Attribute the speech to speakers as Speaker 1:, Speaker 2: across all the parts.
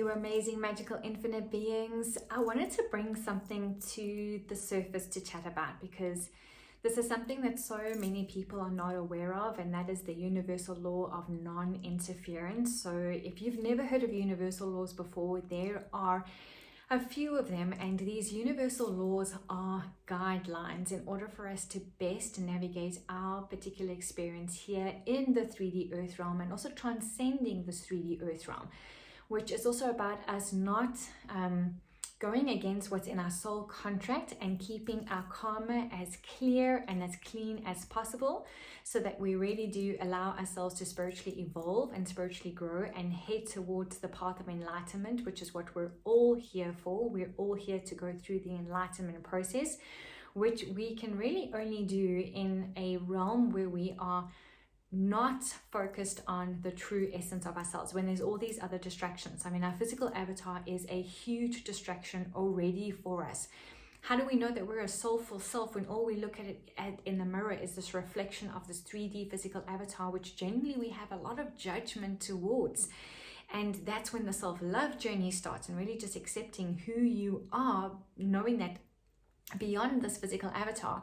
Speaker 1: you amazing, magical, infinite beings. I wanted to bring something to the surface to chat about because this is something that so many people are not aware of, and that is the universal law of non-interference. So if you've never heard of universal laws before, there are a few of them, and these universal laws are guidelines in order for us to best navigate our particular experience here in the 3D earth realm, and also transcending this 3D earth realm, which is also about us not going against what's in our soul contract and keeping our karma as clear and as clean as possible, so that we really do allow ourselves to spiritually evolve and spiritually grow and head towards the path of enlightenment, which is what we're all here for. We're all here to go through the enlightenment process, which we can really only do in a realm where we are not focused on the true essence of ourselves, when there's all these other distractions. I mean, our physical avatar is a huge distraction already for us. How do we know that we're a soulful self when all we look at in the mirror is this reflection of this 3D physical avatar, which generally we have a lot of judgment towards? And that's when the self-love journey starts, and really just accepting who you are, knowing that beyond this physical avatar,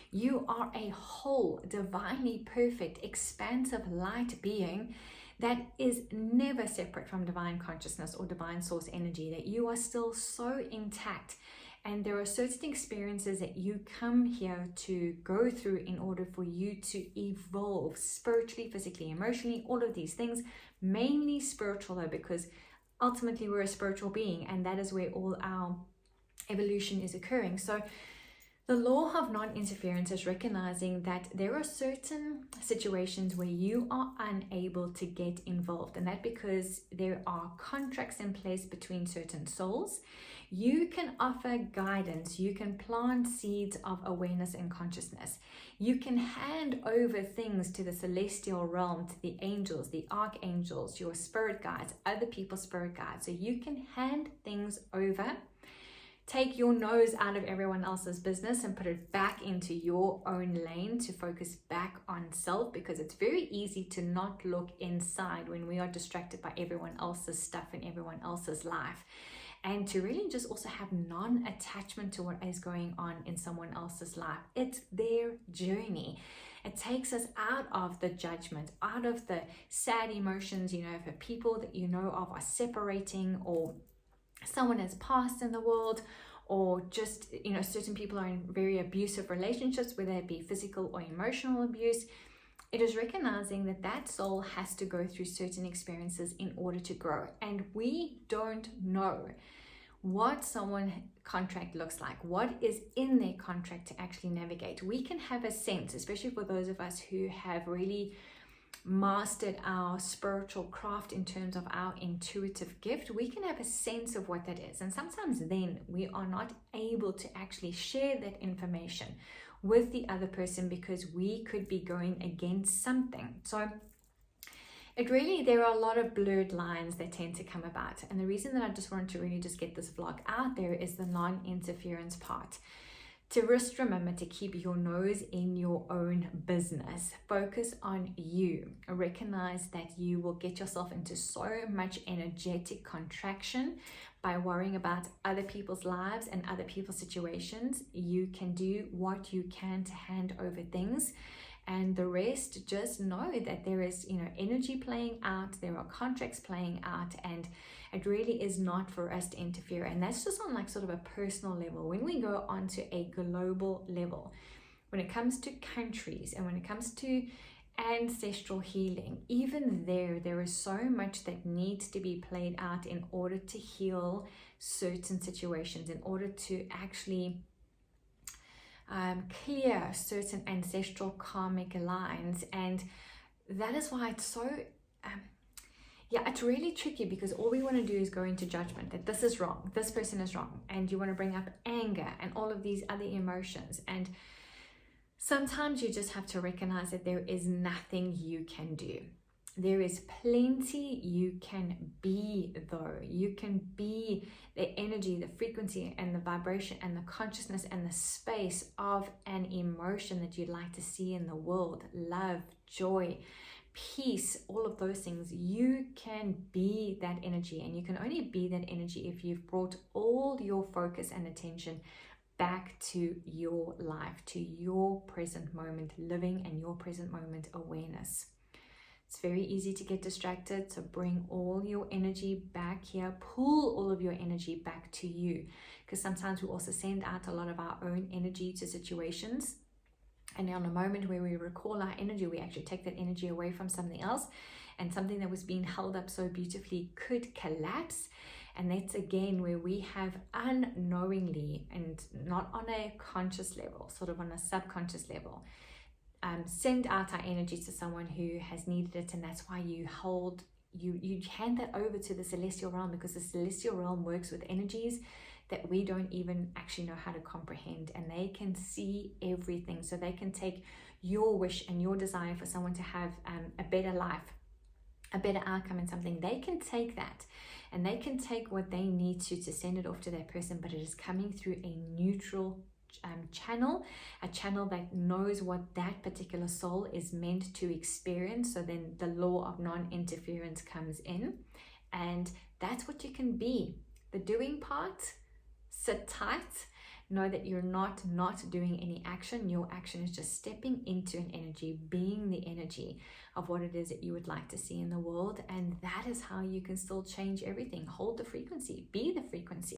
Speaker 1: you are a whole, divinely perfect, expansive light being that is never separate from divine consciousness or divine source energy, that you are still so intact. And there are certain experiences that you come here to go through in order for you to evolve spiritually, physically, emotionally, all of these things, mainly spiritual though, because ultimately we're a spiritual being, and that is where all our evolution is occurring. So the law of non-interference is recognizing that there are certain situations where you are unable to get involved, and that because there are contracts in place between certain souls. You can offer guidance, you can plant seeds of awareness and consciousness. You can hand over things to the celestial realm, to the angels, the archangels, your spirit guides, other people's spirit guides. So you can hand things over. Take your nose out of everyone else's business and put it back into your own lane to focus back on self, because it's very easy to not look inside when we are distracted by everyone else's stuff and everyone else's life. And to really just also have non-attachment to what is going on in someone else's life. It's their journey. It takes us out of the judgment, out of the sad emotions, for people that you know of are separating, or someone has passed in the world, or just certain people are in very abusive relationships, whether it be physical or emotional abuse. It is recognizing that that soul has to go through certain experiences in order to grow, and we don't know what someone's contract looks like, what is in their contract to actually navigate. We can have a sense, especially for those of us who have really mastered our spiritual craft in terms of our intuitive gift. We can have a sense of what that is, and sometimes then we are not able to actually share that information with the other person because we could be going against something. So there are a lot of blurred lines that tend to come about, and the reason that I just wanted to really just get this vlog out there is the non-interference part. To just remember to keep your nose in your own business. Focus on you. Recognize that you will get yourself into so much energetic contraction by worrying about other people's lives and other people's situations. You can do what you can to hand over things, and the rest, just know that there is energy playing out, there are contracts playing out, and it really is not for us to interfere. And that's just on sort of a personal level. When we go on to a global level, when it comes to countries and when it comes to ancestral healing, even there is so much that needs to be played out in order to heal certain situations, in order to actually clear certain ancestral karmic lines. And that is why it's so it's really tricky, because all we want to do is go into judgment, that this is wrong, this person is wrong, and you want to bring up anger and all of these other emotions. And sometimes you just have to recognize that there is nothing you can do. There is plenty you can be, though. You can be the energy, the frequency, and the vibration, and the consciousness, and the space of an emotion that you'd like to see in the world. Love, joy, peace, all of those things. You can be that energy, and you can only be that energy if you've brought all your focus and attention back to your life, to your present moment living and your present moment awareness. It's very easy to get distracted, so bring all your energy back here. Pull all of your energy back to you, because sometimes we also send out a lot of our own energy to situations. And on a moment where we recall our energy, we actually take that energy away from something else, and something that was being held up so beautifully could collapse. And that's again where we have unknowingly, and not on a conscious level, sort of on a subconscious level, send out our energy to someone who has needed it. And that's why you hand that over to the celestial realm, because the celestial realm works with energies that we don't even actually know how to comprehend, and they can see everything. So they can take your wish and your desire for someone to have a better life, a better outcome in something. They can take that, and they can take what they need to send it off to that person, but it is coming through a neutral channel, a channel that knows what that particular soul is meant to experience. So then the law of non-interference comes in, and that's what you can be. The doing part, sit tight, know that you're not doing any action. Your action is just stepping into an energy, being the energy of what it is that you would like to see in the world. And that is how you can still change everything. Hold the frequency, be the frequency.